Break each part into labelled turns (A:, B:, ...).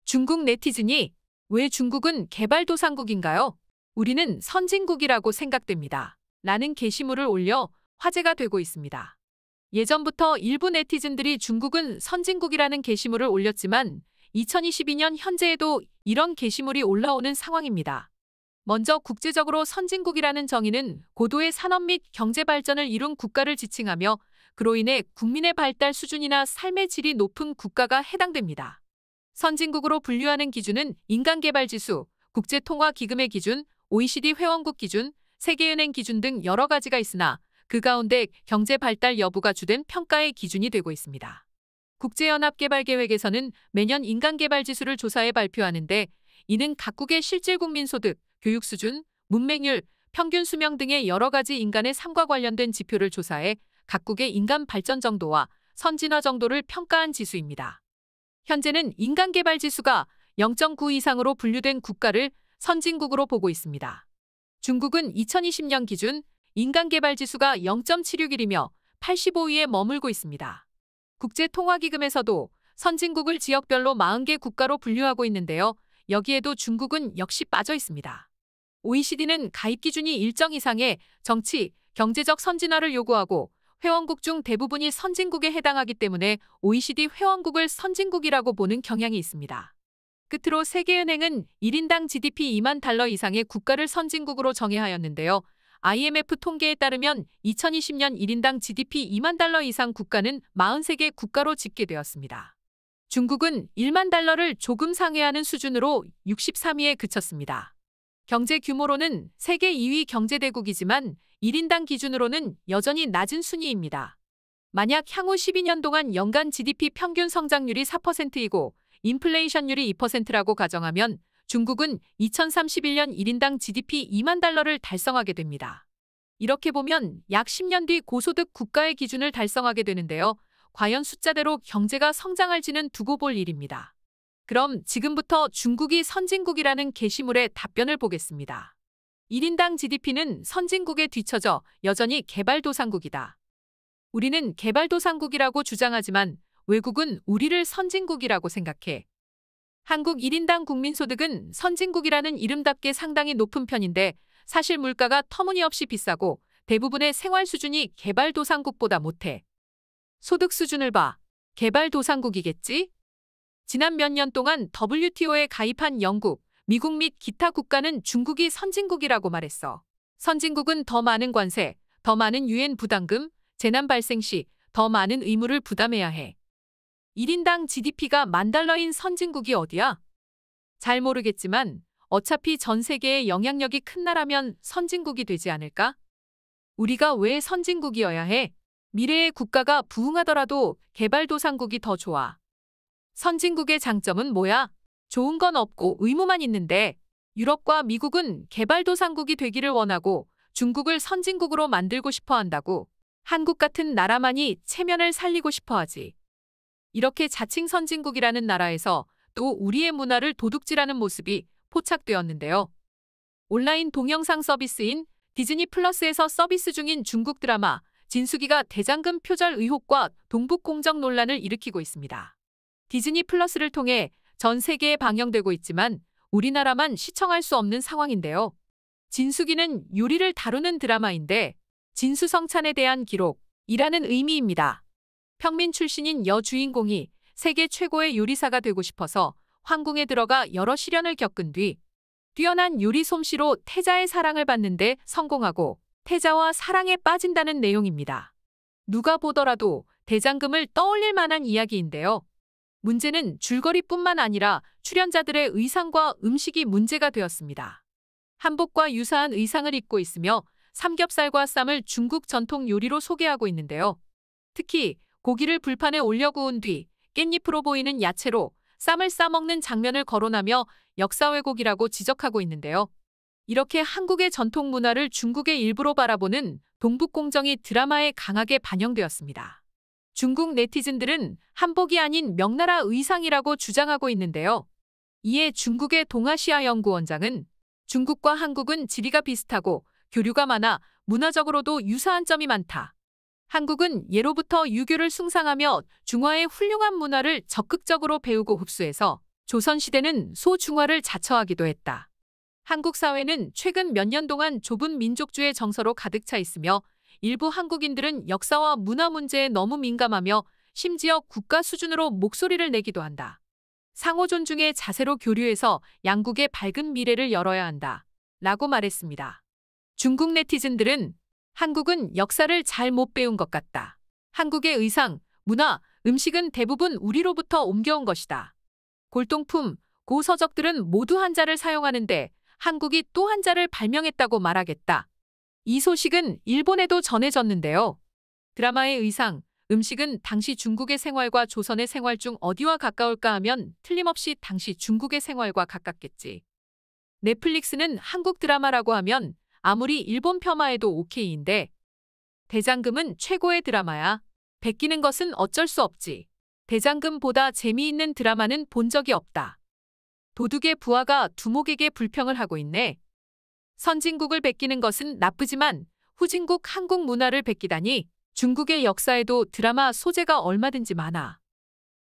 A: 중국 네티즌이 왜 중국은 개발도상국인가요? 우리는 선진국이라고 생각됩니다. 라는 게시물을 올려 화제가 되고 있습니다. 예전부터 일부 네티즌들이 중국은 선진국이라는 게시물을 올렸지만 2022년 현재에도 이런 게시물이 올라오는 상황입니다. 먼저 국제적으로 선진국이라는 정의는 고도의 산업 및 경제 발전을 이룬 국가를 지칭하며 그로 인해 국민의 발달 수준이나 삶의 질이 높은 국가가 해당됩니다. 선진국으로 분류하는 기준은 인간개발지수, 국제통화기금의 기준, OECD 회원국 기준, 세계은행 기준 등 여러 가지가 있으나 그 가운데 경제 발달 여부가 주된 평가의 기준이 되고 있습니다. 국제연합개발계획에서는 매년 인간개발지수를 조사해 발표하는데 이는 각국의 실질 국민소득, 교육수준, 문맹률, 평균 수명 등의 여러 가지 인간의 삶과 관련된 지표를 조사해 각국의 인간 발전 정도와 선진화 정도를 평가한 지수입니다. 현재는 인간개발지수가 0.9 이상으로 분류된 국가를 선진국으로 보고 있습니다. 중국은 2020년 기준 인간개발지수가 0.761이며 85위에 머물고 있습니다. 국제통화기금에서도 선진국을 지역별로 40개 국가로 분류하고 있는데요. 여기에도 중국은 역시 빠져 있습니다. OECD는 가입 기준이 일정 이상의 정치, 경제적 선진화를 요구하고 회원국 중 대부분이 선진국에 해당하기 때문에 OECD 회원국을 선진국이라고 보는 경향이 있습니다. 끝으로 세계은행은 1인당 GDP 2만 달러 이상의 국가를 선진국으로 정의하였는데요. IMF 통계에 따르면 2020년 1인당 GDP 2만 달러 이상 국가는 43개 국가로 집계되었습니다. 중국은 1만 달러를 조금 상회하는 수준으로 63위에 그쳤습니다. 경제 규모로는 세계 2위 경제대국이지만 1인당 기준으로는 여전히 낮은 순위입니다. 만약 향후 12년 동안 연간 GDP 평균 성장률이 4%이고 인플레이션율이 2%라고 가정하면 중국은 2031년 1인당 GDP 2만 달러를 달성하게 됩니다. 이렇게 보면 약 10년 뒤 고소득 국가의 기준을 달성하게 되는데요. 과연 숫자대로 경제가 성장할지는 두고 볼 일입니다. 그럼 지금부터 중국이 선진국이라는 게시물의 답변을 보겠습니다. 1인당 GDP는 선진국에 뒤처져 여전히 개발도상국이다. 우리는 개발도상국이라고 주장하지만 외국은 우리를 선진국이라고 생각해. 한국 1인당 국민소득은 선진국이라는 이름답게 상당히 높은 편인데 사실 물가가 터무니없이 비싸고 대부분의 생활 수준이 개발도상국보다 못해. 소득 수준을 봐. 개발도상국이겠지? 지난 몇 년 동안 WTO에 가입한 영국, 미국 및 기타 국가는 중국이 선진국이라고 말했어. 선진국은 더 많은 관세, 더 많은 유엔 부담금, 재난 발생 시 더 많은 의무를 부담해야 해. 1인당 GDP가 10,000 달러인 선진국이 어디야? 잘 모르겠지만 어차피 전 세계에 영향력이 큰 나라면 선진국이 되지 않을까? 우리가 왜 선진국이어야 해? 미래의 국가가 부흥하더라도 개발도상국이 더 좋아. 선진국의 장점은 뭐야? 좋은 건 없고 의무만 있는데 유럽과 미국은 개발도상국이 되기를 원하고 중국을 선진국으로 만들고 싶어 한다고. 한국 같은 나라만이 체면을 살리고 싶어 하지. 이렇게 자칭 선진국이라는 나라에서 또 우리의 문화를 도둑질하는 모습이 포착되었는데요. 온라인 동영상 서비스인 디즈니 플러스에서 서비스 중인 중국 드라마 진수기가 대장금 표절 의혹과 동북공정 논란을 일으키고 있습니다. 디즈니 플러스를 통해 전 세계에 방영되고 있지만 우리나라만 시청할 수 없는 상황인데요. 진수기는 요리를 다루는 드라마인데 진수성찬에 대한 기록이라는 의미입니다. 평민 출신인 여주인공이 세계 최고의 요리사가 되고 싶어서 황궁에 들어가 여러 시련을 겪은 뒤 뛰어난 요리 솜씨로 태자의 사랑을 받는데 성공하고 태자와 사랑에 빠진다는 내용입니다. 누가 보더라도 대장금을 떠올릴 만한 이야기인데요. 문제는 줄거리뿐만 아니라 출연자들의 의상과 음식이 문제가 되었습니다. 한복과 유사한 의상을 입고 있으며 삼겹살과 쌈을 중국 전통 요리로 소개하고 있는데요. 특히 고기를 불판에 올려 구운 뒤 깻잎으로 보이는 야채로 쌈을 싸먹는 장면을 거론하며 역사 왜곡이라고 지적하고 있는데요. 이렇게 한국의 전통 문화를 중국의 일부로 바라보는 동북공정이 드라마에 강하게 반영되었습니다. 중국 네티즌들은 한복이 아닌 명나라 의상이라고 주장하고 있는데요. 이에 중국의 동아시아 연구원장은 중국과 한국은 지리가 비슷하고 교류가 많아 문화적으로도 유사한 점이 많다. 한국은 예로부터 유교를 숭상하며 중화의 훌륭한 문화를 적극적으로 배우고 흡수해서 조선시대는 소중화를 자처하기도 했다. 한국 사회는 최근 몇 년 동안 좁은 민족주의 정서로 가득 차 있으며 일부 한국인들은 역사와 문화 문제에 너무 민감하며 심지어 국가 수준으로 목소리를 내기도 한다. 상호 존중의 자세로 교류해서 양국의 밝은 미래를 열어야 한다. 라고 말했습니다. 중국 네티즌들은 한국은 역사를 잘 못 배운 것 같다. 한국의 의상, 문화, 음식은 대부분 우리로부터 옮겨온 것이다. 골동품, 고서적들은 모두 한자를 사용하는데 한국이 또 한자를 발명했다고 말하겠다. 이 소식은 일본에도 전해졌는데요. 드라마의 의상, 음식은 당시 중국의 생활과 조선의 생활 중 어디와 가까울까 하면 틀림없이 당시 중국의 생활과 가깝겠지. 넷플릭스는 한국 드라마라고 하면 아무리 일본 폄하해도 오케이인데 대장금은 최고의 드라마야. 베끼는 것은 어쩔 수 없지. 대장금보다 재미있는 드라마는 본 적이 없다. 도둑의 부하가 두목에게 불평을 하고 있네. 선진국을 베끼는 것은 나쁘지만 후진국 한국 문화를 베끼다니. 중국의 역사에도 드라마 소재가 얼마든지 많아.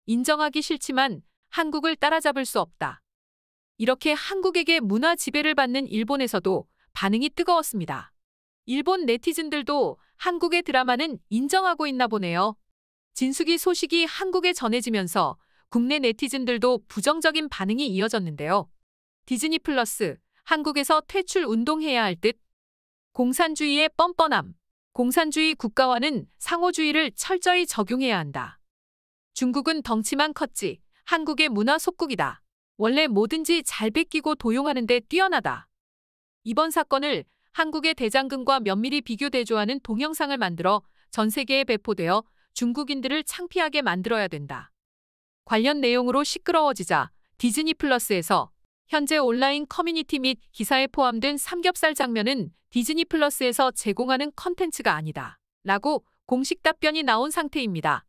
A: 인정하기 싫지만 한국을 따라잡을 수 없다. 이렇게 한국에게 문화 지배를 받는 일본에서도 반응이 뜨거웠습니다. 일본 네티즌들도 한국의 드라마는 인정하고 있나 보네요. 진숙이 소식이 한국에 전해지면서 국내 네티즌들도 부정적인 반응이 이어졌는데요. 디즈니 플러스, 한국에서 퇴출 운동해야 할 듯. 공산주의의 뻔뻔함. 공산주의 국가와는 상호주의를 철저히 적용해야 한다. 중국은 덩치만 컸지 한국의 문화 속국이다. 원래 뭐든지 잘 베끼고 도용하는 데 뛰어나다. 이번 사건을 한국의 대장금과 면밀히 비교 대조하는 동영상을 만들어 전 세계에 배포되어 중국인들을 창피하게 만들어야 된다. 관련 내용으로 시끄러워지자 디즈니 플러스에서 현재 온라인 커뮤니티 및 기사에 포함된 삼겹살 장면은 디즈니 플러스에서 제공하는 컨텐츠가 아니다. 라고 공식 답변이 나온 상태입니다.